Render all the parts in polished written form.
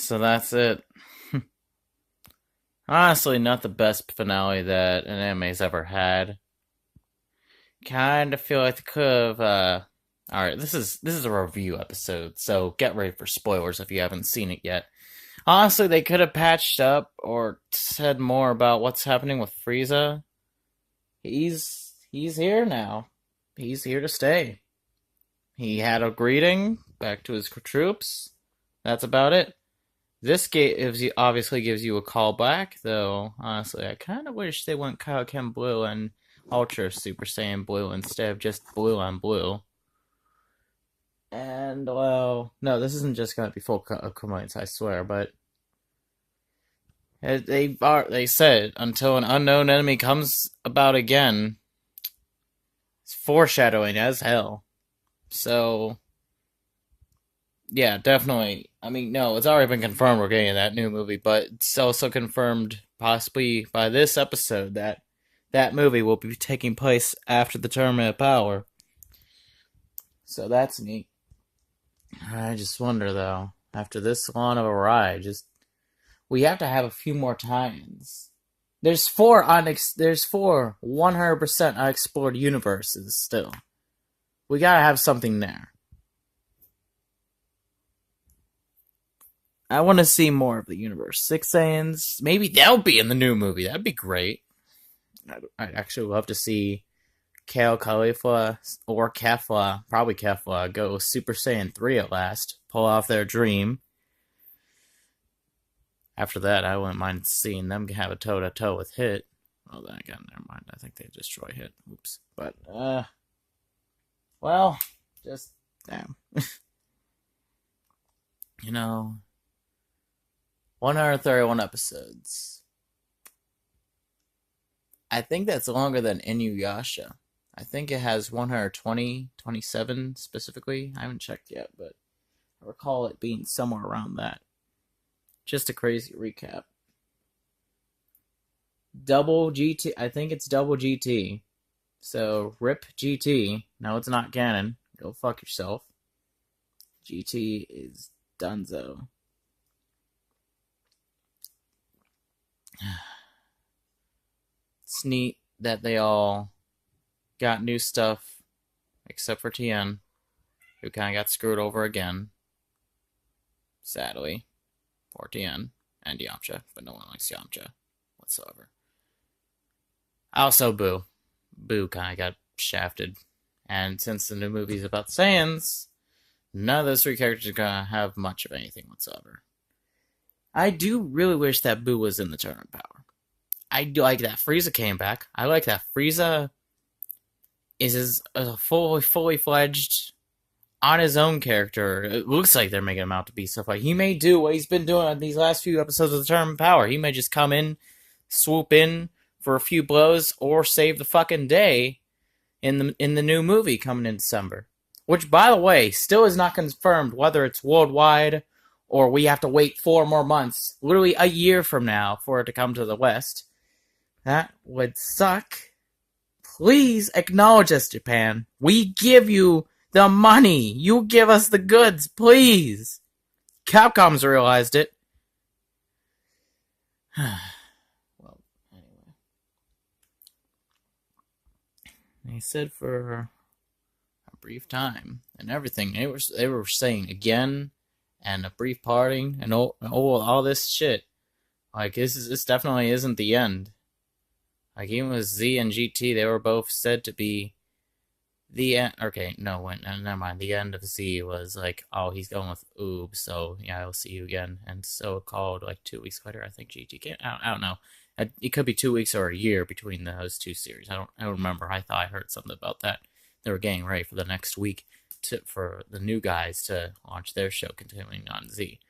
So that's it. Honestly, not the best finale that an anime's ever had. Kind of feel like they could have. All right, this is a review episode, so get ready for spoilers if you haven't seen it yet. Honestly, they could have patched up or said more about what's happening with Frieza. He's here now. He's here to stay. He had a greeting back to his troops. That's about it. This game obviously gives you a callback, though. Honestly, I kind of wish they went Kaioken Blue and Ultra Super Saiyan Blue instead of just Blue on Blue. And well, no, this isn't just gonna be full complaints, I swear. But they said until an unknown enemy comes about again. It's foreshadowing as hell. So yeah, definitely. I mean, no, it's already been confirmed we're getting that new movie, but it's also confirmed possibly by this episode that that movie will be taking place after the Tournament of Power. So that's neat. I just wonder though, after this long of a ride, just we have to have a few more tie-ins. There's four 100% unexplored universes still. We gotta have something there. I want to see more of the universe. Six Saiyans, maybe they'll be in the new movie. That'd be great. I'd actually love to see Kale Khalifa or Kefla, probably Kefla, go Super Saiyan 3 at last, pull off their dream. After that, I wouldn't mind seeing them have a toe-to-toe with Hit. Well, then again, never mind. I think they destroy Hit. Oops. But, well, just, damn. You know, 131 episodes. I think that's longer than Inuyasha. I think it has 120, 27 specifically. I haven't checked yet, but I recall it being somewhere around that. Just a crazy recap. Double GT. I think it's double GT. So, RIP GT. No, it's not canon. Go fuck yourself. GT is donezo. It's neat that they all got new stuff, except for Tien, who kind of got screwed over again. Sadly. For Tien and Yamcha, but no one likes Yamcha whatsoever. Also, Boo. Boo kind of got shafted. And since the new movie's about Saiyans, none of those three characters are going to have much of anything whatsoever. I do really wish that Boo was in the Tournament of Power. I do like that Frieza came back. I like that Frieza is a fully fledged, on his own character. It looks like they're making him out to be stuff like he may do what he's been doing on these last few episodes of the Tournament of Power. He may just come in, swoop in for a few blows, or save the fucking day in the new movie coming in December. Which, by the way, still is not confirmed whether it's worldwide or we have to wait 4 more months, literally a year from now, for it to come to the West. That would suck. Please acknowledge us, Japan. We give you the money. You give us the goods, please. Capcom's realized it. Well, anyway. They said for a brief time and everything. They were saying again and a brief parting and all this shit. Like this definitely isn't the end. Like even with Z and GT, they were both said to be the end. Okay, no, never mind. The end of Z was like, oh, he's going with Oob, so yeah, I'll see you again. And so called like 2 weeks later, I think GT came. I don't know. It could be 2 weeks or a year between those two series. I don't remember. I thought I heard something about that. They were getting ready for the next week for the new guys to launch their show continuing on Z.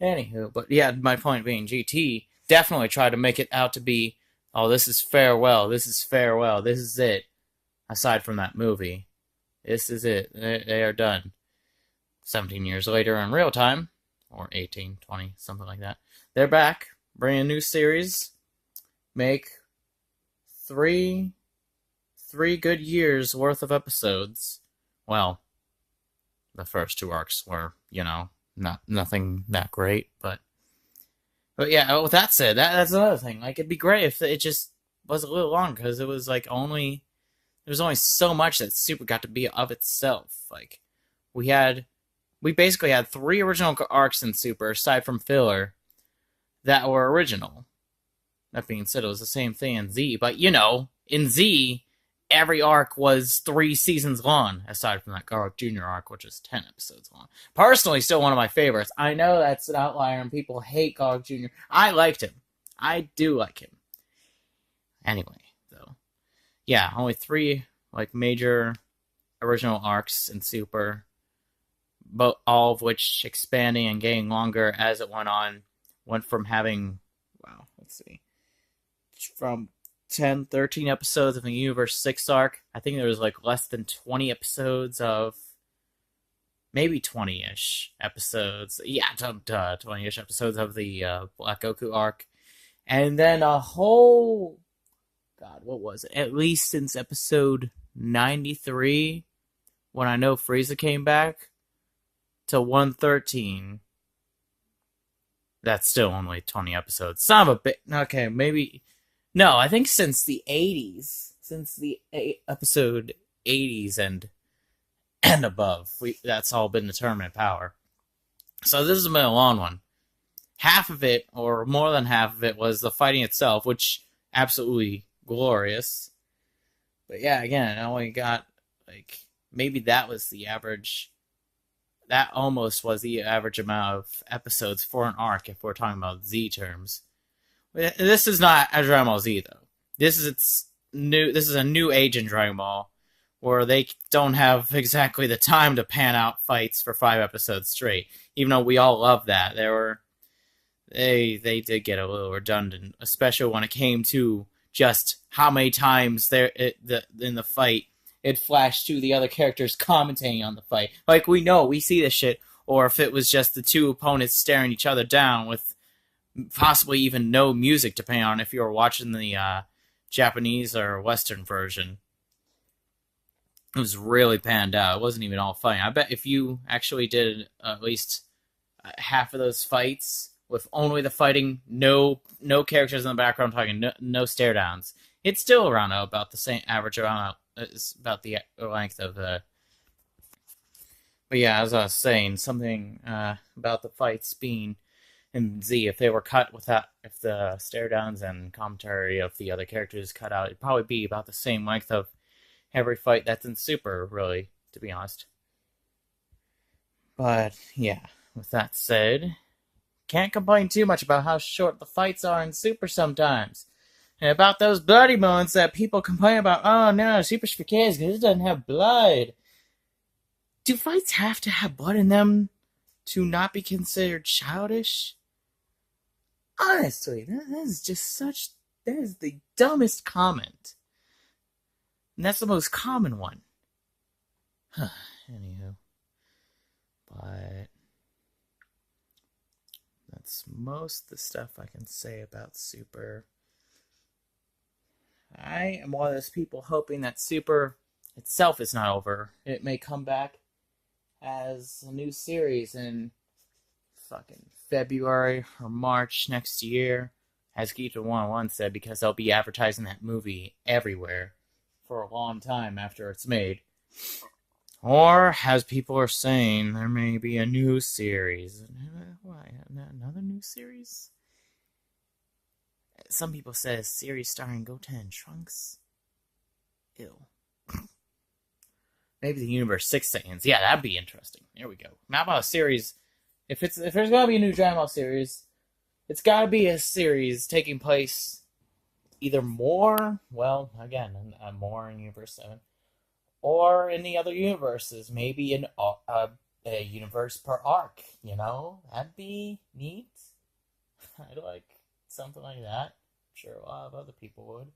Anywho, but yeah, my point being, GT definitely tried to make it out to be, oh, this is farewell, this is farewell, this is it. Aside from that movie, this is it. They are done. 17 years later in real time, or 18, 20, something like that. They're back, bring a new series, make three good years worth of episodes. Well, the first 2 arcs were, nothing that great, but But yeah, with that said, that's another thing. Like, it'd be great if it just was a little long, because it was like only there was only so much that Super got to be of itself. Like, we had we basically had three original arcs in Super, aside from filler, that were original. That being said, it was the same thing in Z, but in Z, every arc was 3 seasons long, aside from that Garlic Jr. arc, which is 10 episodes long. Personally, still one of my favorites. I know that's an outlier and people hate Garlic Jr. I liked him. I do like him. Anyway, though. Yeah, only three like major original arcs in Super, but all of which expanding and getting longer as it went on. Went from having, wow, let's see, from 10, 13 episodes of the Universe 6 arc. I think there was like less than 20 episodes of, maybe 20-ish episodes. Yeah, 20-ish episodes of the Black Goku arc. And then a whole, God, what was it? At least since episode 93, when I know Frieza came back, to 113. That's still only 20 episodes. Son of a bit. Okay, maybe. No, I think since the 80s. Since the episode 80s and above. That's all been determined power. So this has been a long one. Half of it, or more than half of it, was the fighting itself, which absolutely glorious. But yeah, again, I only got, like, maybe that was the average. That almost was the average amount of episodes for an arc, if we're talking about Z terms. This is not a Dragon Ball Z, though. This is a new age in Dragon Ball, where they don't have exactly the time to pan out fights for 5 episodes straight. Even though we all love that, they did get a little redundant, especially when it came to just how many times in the fight it flashed to the other characters commentating on the fight. Like, we see this shit, or if it was just the two opponents staring each other down with possibly even no music, depending on if you were watching the Japanese or Western version. It was really panned out. It wasn't even all fighting. I bet if you actually did at least half of those fights with only the fighting, no characters in the background talking, no stare downs, it's still around about the same average amount. It's about the length of the. But yeah, as I was saying, something about the fights being in Z, if they were cut without, if the stare downs and commentary of the other characters cut out, it'd probably be about the same length of every fight that's in Super, really, to be honest. But yeah, with that said, can't complain too much about how short the fights are in Super sometimes. And about those bloody moments that people complain about, oh no, Super's for kids because it doesn't have blood. Do fights have to have blood in them to not be considered childish? Honestly, that is the dumbest comment. And that's the most common one. Anywho. But that's most of the stuff I can say about Super. I am one of those people hoping that Super itself is not over. It may come back as a new series in fucking February or March next year, as Geeked101 said, because they'll be advertising that movie everywhere for a long time after it's made. Or, as people are saying, there may be a new series. Why? Another new series? Some people say a series starring Goten and Trunks. Ew. Maybe the Universe 6 Saiyans. Yeah, that'd be interesting. There we go. How about a series? If there's gonna be a new Dragon Ball series, it's gotta be a series taking place either more in Universe 7, or in the other universes. Maybe in a universe per arc. That'd be neat. I'd like something like that. I'm sure a lot of other people would.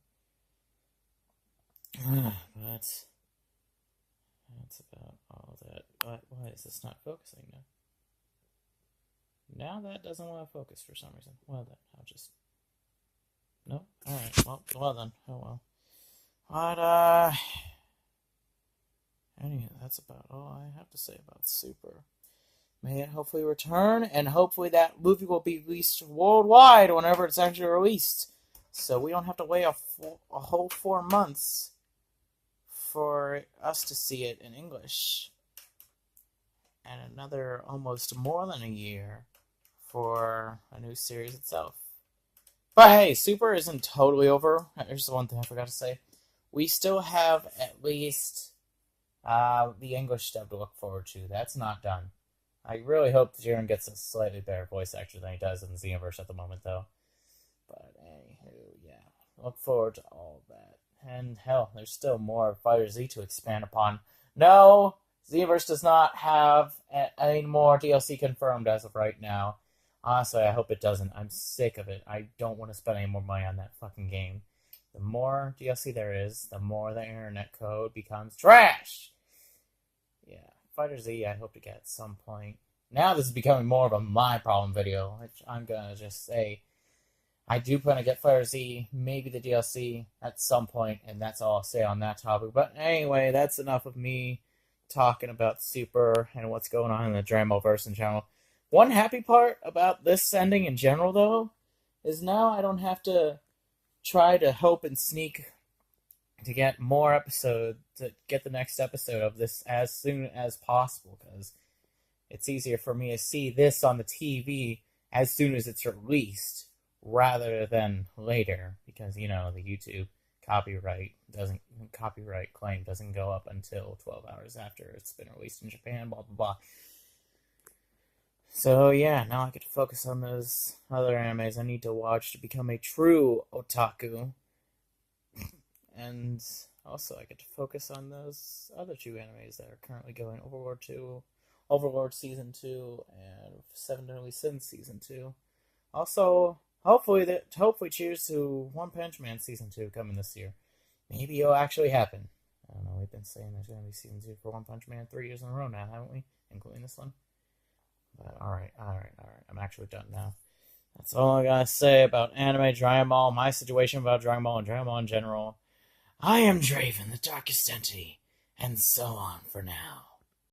But that's about all that. Why is this not focusing now? Now that doesn't want to focus for some reason. Well then, I'll just... No? Alright, well then. Oh well. But, anyway, that's about all I have to say about Super. may it hopefully return, and hopefully that movie will be released worldwide whenever it's actually released. So we don't have to wait a whole 4 months for us to see it in English. And another almost more than a year for a new series itself. But hey, Super isn't totally over. Here's the one thing I forgot to say. We still have at least the English dub to look forward to. That's not done. I really hope Jiren gets a slightly better voice actor than he does in the Xenoverse at the moment, though. But anywho, yeah. Look forward to all of that. And hell, there's still more Fighter Z to expand upon. No! Xenoverse does not have any more DLC confirmed as of right now. Honestly, I hope it doesn't. I'm sick of it. I don't want to spend any more money on that fucking game. The more DLC there is, the more the internet code becomes trash. Yeah, Fighter Z I hope to get at some point. Now this is becoming more of a my problem video, which I'm gonna just say. I do plan to get Fighter Z, maybe the DLC at some point, and that's all I'll say on that topic. But anyway, that's enough of me talking about Super and what's going on in the Dragon Ball Verse in general. One happy part about this ending in general, though, is now I don't have to try to hope and sneak to get more episodes, to get the next episode of this as soon as possible, because it's easier for me to see this on the TV as soon as it's released, rather than later, because, you know, the YouTube copyright claim doesn't go up until 12 hours after it's been released in Japan, blah, blah, blah. So, yeah, now I get to focus on those other animes I need to watch to become a true otaku. And also, I get to focus on those other 2 animes that are currently going, Overlord Season 2 and 7 Deadly Sins Season 2. Also, hopefully cheers to One Punch Man Season 2 coming this year. Maybe it'll actually happen. I don't know, we've been saying there's going to be Season 2 for One Punch Man 3 years in a row now, haven't we? Including this one. But alright. I'm actually done now. That's all I gotta say about anime, Dragon Ball, my situation about Dragon Ball, and Dragon Ball in general. I am Draven, the Darkest Entity, and so on for now.